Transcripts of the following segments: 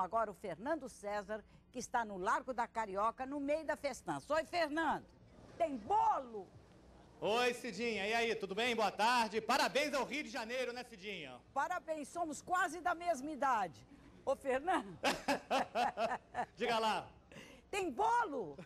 chamo agora o Fernando César, que está no Largo da Carioca, no meio da festança. Oi, Fernando. Tem bolo? Oi, Cidinha. E aí, tudo bem? Boa tarde. Parabéns ao Rio de Janeiro, né, Cidinha? Parabéns, somos quase da mesma idade. Ô, Fernando. Diga lá. Tem bolo?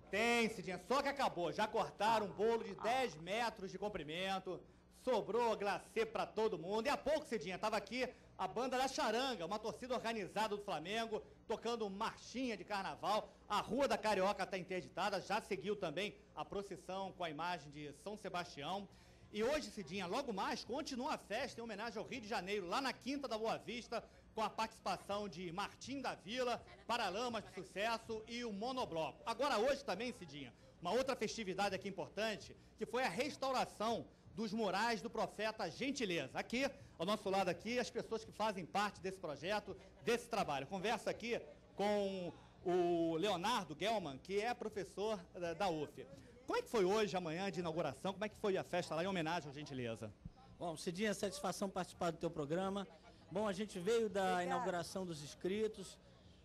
Tem, Cidinha, só que acabou. Já cortaram um bolo de 10 metros de comprimento, sobrou glacê pra todo mundo. E há pouco, Cidinha, tava aqui a banda da Charanga, uma torcida organizada do Flamengo, tocando marchinha de carnaval. A Rua da Carioca está interditada, já seguiu também a procissão com a imagem de São Sebastião. E hoje, Cidinha, logo mais, continua a festa em homenagem ao Rio de Janeiro, lá na Quinta da Boa Vista, com a participação de Martim da Vila, Paralamas de Sucesso e o Monobloco. Agora hoje também, Cidinha, uma outra festividade aqui importante, que foi a restauração dos murais do Profeta Gentileza. Aqui, ao nosso lado aqui, as pessoas que fazem parte desse projeto, desse trabalho. Converso aqui com o Leonardo Gelman, que é professor da UF. Como é que foi hoje, amanhã de inauguração? Como é que foi a festa lá em homenagem ao Gentileza? Bom, Cidinha, satisfação participar do teu programa. Bom, a gente veio da inauguração dos inscritos,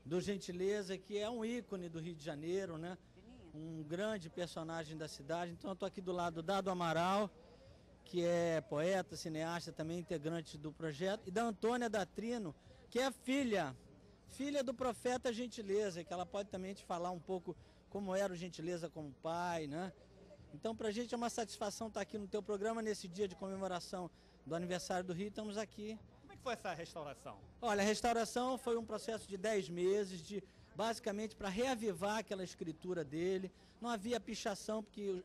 do Gentileza, que é um ícone do Rio de Janeiro, né? Um grande personagem da cidade. Então eu estou aqui do lado do Dado Amaral, que é poeta, cineasta, também integrante do projeto, e da Antônia Datrino, que é filha do Profeta Gentileza, que ela pode também te falar um pouco como era o Gentileza como pai, né? Então, para a gente é uma satisfação estar aqui no teu programa, nesse dia de comemoração do aniversário do Rio, estamos aqui. Como é que foi essa restauração? Olha, a restauração foi um processo de 10 meses, basicamente para reavivar aquela escritura dele. Não havia pichação, porque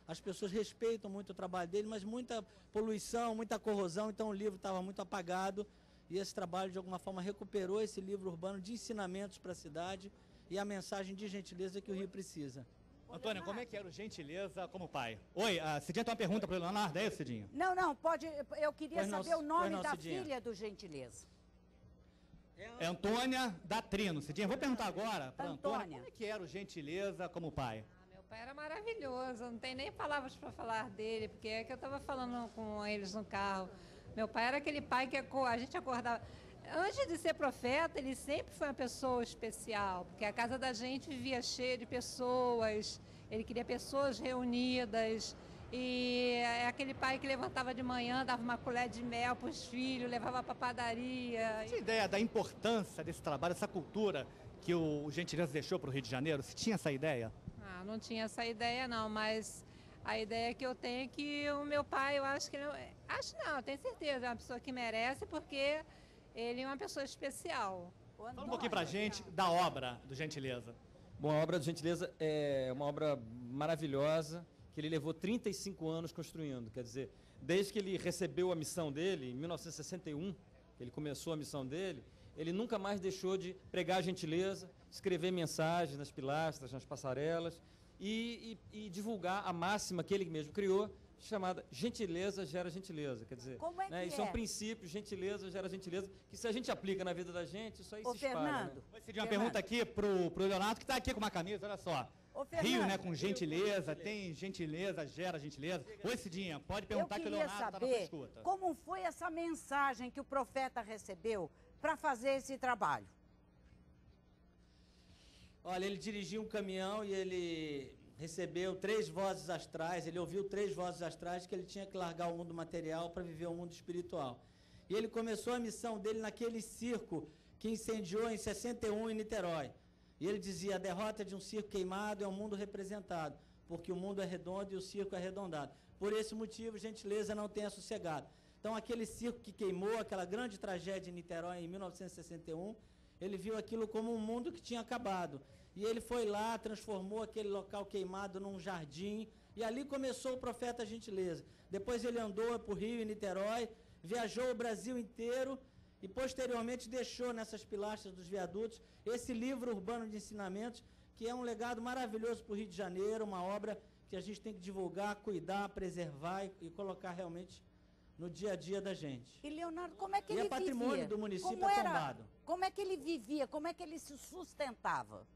as pessoas respeitam muito o trabalho dele, mas muita poluição, muita corrosão, então o livro estava muito apagado. E esse trabalho, de alguma forma, recuperou esse livro urbano de ensinamentos para a cidade e a mensagem de gentileza que o Rio precisa. Antônia, como é que era o Gentileza como pai? Oi, a Cidinha tem uma pergunta para o Leonardo, é isso, Cidinha? Não, pode. Eu queria saber o nome da Cidinha. filha do Gentileza. É Antônia Datrino. Cidinha, vou perguntar agora para Antônia, Antônia. como é que era o Gentileza como pai? Meu pai era maravilhoso, não tem nem palavras para falar dele, porque é que eu estava falando com eles no carro. Meu pai era aquele pai que a gente acordava. Antes de ser profeta, ele sempre foi uma pessoa especial, porque a casa da gente vivia cheia de pessoas, ele queria pessoas reunidas, e é aquele pai que levantava de manhã, dava uma colher de mel para os filhos, levava para a padaria. Tinha ideia da importância desse trabalho, dessa cultura que o Gentileza deixou para o Rio de Janeiro? Você tinha essa ideia? Não tinha essa ideia não, mas a ideia que eu tenho é que o meu pai, eu acho que... eu tenho certeza, é uma pessoa que merece, porque ele é uma pessoa especial. Fala um pouquinho pra gente da obra do Gentileza. Bom, a obra do Gentileza é uma obra maravilhosa, que ele levou 35 anos construindo. Quer dizer, desde que ele recebeu a missão dele, em 1961, que ele começou a missão dele, ele nunca mais deixou de pregar a gentileza, escrever mensagens nas pilastras, nas passarelas e divulgar a máxima que ele mesmo criou, chamada gentileza gera gentileza. Quer dizer, Como é que isso é um princípio, gentileza gera gentileza, que se a gente aplica na vida da gente, isso aí se espalha. Fernando, Né? Vou pedir uma pergunta aqui pro Leonardo, que está aqui com uma camisa, olha só. Rio, né, com gentileza, tem gentileza, gera gentileza. Oi, Cidinha, pode perguntar que o Leonardo está na tua escuta. Como foi essa mensagem que o profeta recebeu para fazer esse trabalho? Olha, ele dirigiu um caminhão e ele recebeu 3 vozes astrais, ele ouviu 3 vozes astrais que ele tinha que largar o mundo material para viver o mundo espiritual. E ele começou a missão dele naquele circo que incendiou em 61 em Niterói. E ele dizia, a derrota de um circo queimado é um mundo representado, porque o mundo é redondo e o circo é arredondado. Por esse motivo, gentileza não tenha sossegado. Então, aquele circo que queimou, aquela grande tragédia em Niterói em 1961, ele viu aquilo como um mundo que tinha acabado. E ele foi lá, transformou aquele local queimado num jardim, e ali começou o Profeta Gentileza. Depois ele andou por Rio e Niterói, viajou o Brasil inteiro, e posteriormente deixou nessas pilastras dos viadutos esse livro urbano de ensinamentos, que é um legado maravilhoso para o Rio de Janeiro, uma obra que a gente tem que divulgar, cuidar, preservar e colocar realmente no dia a dia da gente. E Leonardo, como é que ele vivia? E é patrimônio do município tombado. Como é que ele vivia? Como é que ele se sustentava?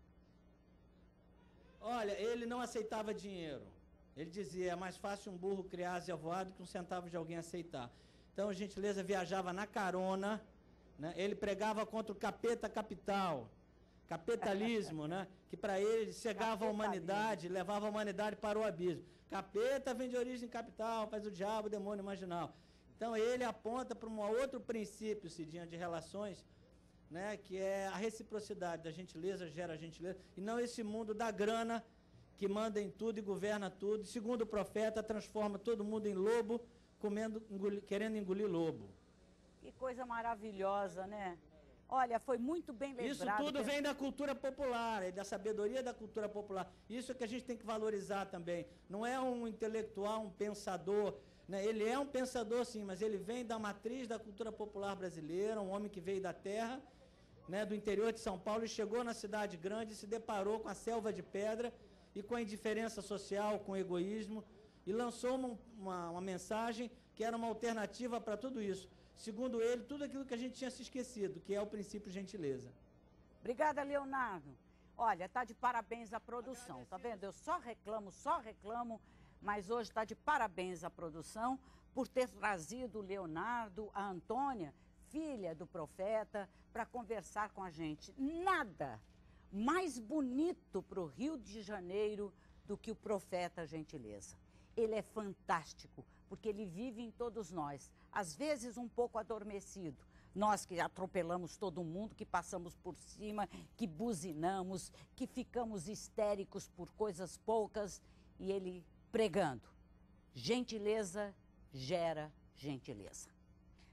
Olha, ele não aceitava dinheiro. Ele dizia, é mais fácil um burro criar asa voado que um centavo de alguém aceitar. Então, a gentileza viajava na carona, né? Ele pregava contra o capeta capital, capitalismo, né? Que para ele cegava a humanidade, levava a humanidade para o abismo. Capeta vem de origem capital, faz o diabo, o demônio imaginal. Então ele aponta para um outro princípio, Cidinha, de relações, né? Que é a reciprocidade, da gentileza gera gentileza, e não esse mundo da grana que manda em tudo e governa tudo. Segundo o profeta, transforma todo mundo em lobo, querendo engolir lobo. Que coisa maravilhosa, né? Olha, foi muito bem lembrado. Isso tudo vem da cultura popular, da sabedoria da cultura popular. Isso é que a gente tem que valorizar também. Não é um intelectual, um pensador, né? Ele é um pensador, sim, mas ele vem da matriz da cultura popular brasileira, um homem que veio da terra, né, do interior de São Paulo, e chegou na cidade grande e se deparou com a selva de pedra e com a indiferença social, com o egoísmo, e lançou uma mensagem que era uma alternativa para tudo isso. Segundo ele, tudo aquilo que a gente tinha se esquecido, que é o princípio gentileza. Obrigada, Leonardo. Olha, tá de parabéns a produção, tá vendo? Eu só reclamo, mas hoje está de parabéns a produção por ter trazido o Leonardo, a Antônia, filha do profeta, para conversar com a gente. Nada mais bonito para o Rio de Janeiro do que o profeta Gentileza. Ele é fantástico, porque ele vive em todos nós, às vezes um pouco adormecido. Nós que atropelamos todo mundo, que passamos por cima, que buzinamos, que ficamos histéricos por coisas poucas, e ele pregando. Gentileza gera gentileza.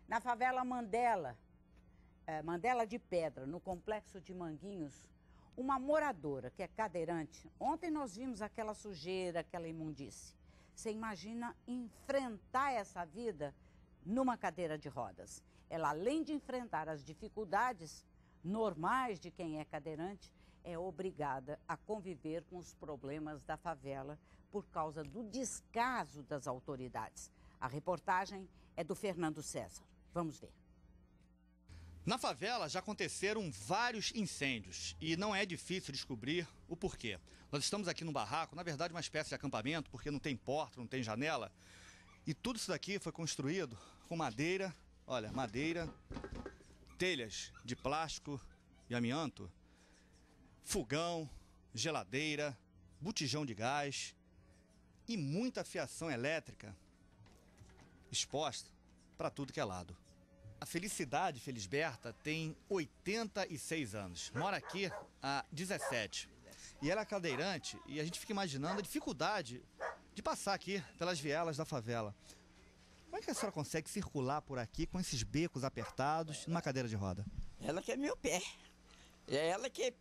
Na favela Mandela de Pedra, no complexo de Manguinhos, uma moradora que é cadeirante, ontem nós vimos aquela sujeira, aquela imundície. Você imagina enfrentar essa vida numa cadeira de rodas. Ela, além de enfrentar as dificuldades normais de quem é cadeirante, é obrigada a conviver com os problemas da favela por causa do descaso das autoridades. A reportagem é do Fernando César. Vamos ver. Na favela já aconteceram vários incêndios e não é difícil descobrir o porquê. Nós estamos aqui num barraco, na verdade uma espécie de acampamento, porque não tem porta, não tem janela. E tudo isso daqui foi construído com madeira, olha, madeira, telhas de plástico e amianto, fogão, geladeira, botijão de gás e muita fiação elétrica exposta para tudo que é lado. A Felicidade Felisberta tem 86 anos, mora aqui há 17. E ela é cadeirante e a gente fica imaginando a dificuldade de passar aqui pelas vielas da favela. Como é que a senhora consegue circular por aqui com esses becos apertados numa cadeira de roda? Ela que é meu pé. É ela que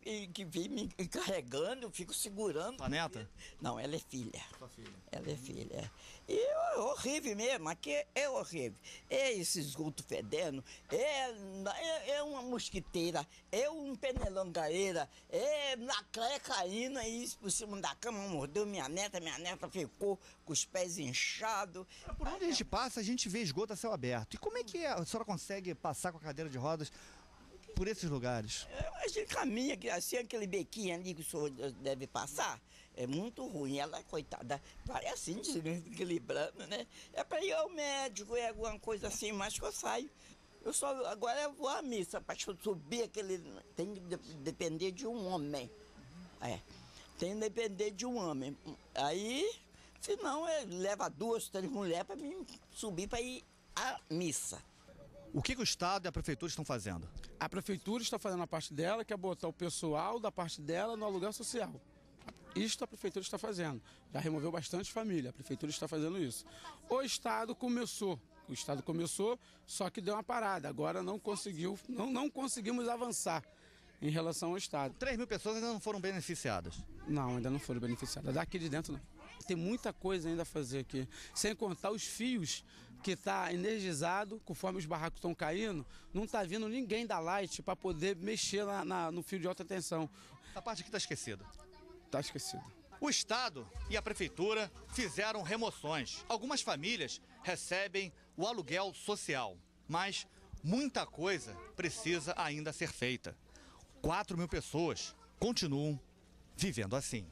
vem me carregando, eu fico segurando. Sua neta? Não, ela é filha. Sua filha. Ela é filha. E é horrível mesmo, aqui é horrível. É esse esgoto fedendo, é uma mosquiteira, é um penelongaeira, é lacraia caindo aí por cima da cama, mordeu minha neta ficou com os pés inchados. Por onde a gente passa, a gente vê esgoto a céu aberto. E como é que a senhora consegue passar com a cadeira de rodas por esses lugares? A gente caminha, assim, aquele bequinho ali que o senhor deve passar, é muito ruim. Ela, coitada, vai assim, desequilibrando, né? É para ir ao médico, é alguma coisa assim, mas que eu saio. Agora eu vou à missa, para subir aquele... Tem que depender de um homem. Tem que depender de um homem. Aí, senão, leva 2, 3 mulheres para mim subir para ir à missa. O que o Estado e a Prefeitura estão fazendo? A Prefeitura está fazendo a parte dela, que é botar o pessoal da parte dela no aluguel social. Isto a Prefeitura está fazendo. Já removeu bastante família, a Prefeitura está fazendo isso. O Estado começou, só que deu uma parada. Agora não conseguimos avançar em relação ao Estado. 3 mil pessoas ainda não foram beneficiadas? Não, ainda não foram beneficiadas. Daqui de dentro não. Tem muita coisa ainda a fazer aqui. Sem contar os fios que está energizado, conforme os barracos estão caindo, não está vindo ninguém da Light para poder mexer no fio de alta tensão. Essa parte aqui está esquecida. Está esquecido. O Estado e a Prefeitura fizeram remoções. Algumas famílias recebem o aluguel social, mas muita coisa precisa ainda ser feita. 4 mil pessoas continuam vivendo assim.